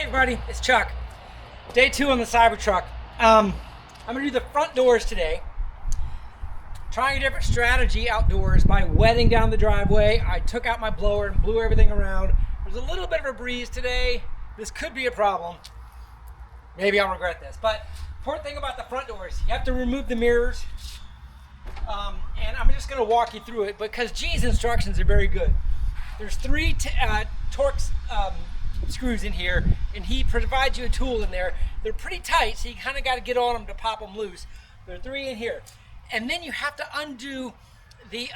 everybody, it's Chuck. Day 2 on the Cybertruck. I'm gonna do the front doors today. Trying a different strategy outdoors by wetting down the driveway. I took out my blower and blew everything around. There's a little bit of a breeze today. This could be a problem. Maybe I'll regret this. But important thing about the front doors, you have to remove the mirrors. And I'm just gonna walk you through it because G's instructions are very good. There's 3 Torx screws in here, and he provides you a tool in there. They're pretty tight, so you kind of got to get on them to pop them loose. There are 3 in here. And then you have to undo the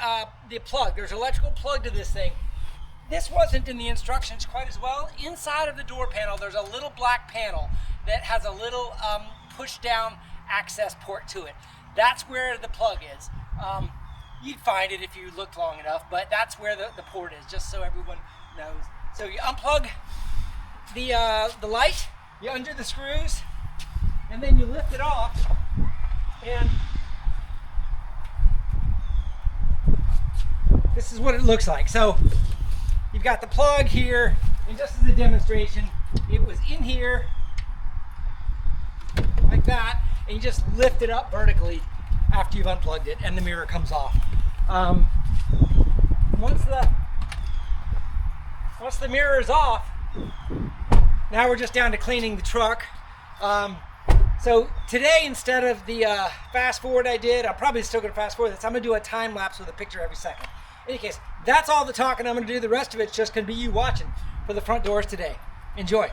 plug. There's an electrical plug to this thing. This wasn't in the instructions quite as well. Inside of the door panel, there's a little black panel that has a little push down access port to it. That's where the plug is. You'd find it if you looked long enough, but that's where the port is, just so everyone knows. So you unplug the light, you undo the screws, and then you lift it off, and this is what it looks like. So you've got the plug here, and just as a demonstration, it was in here like that, and you just lift it up vertically after you've unplugged it, and the mirror comes off. Once the mirror is off, now we're just down to cleaning the truck. So today, instead of the fast forward I did, I'm probably still going to fast forward this. I'm going to do a time lapse with a picture every second. In any case, that's all the talking I'm going to do. The rest of it's just going to be you watching for the front doors today. Enjoy.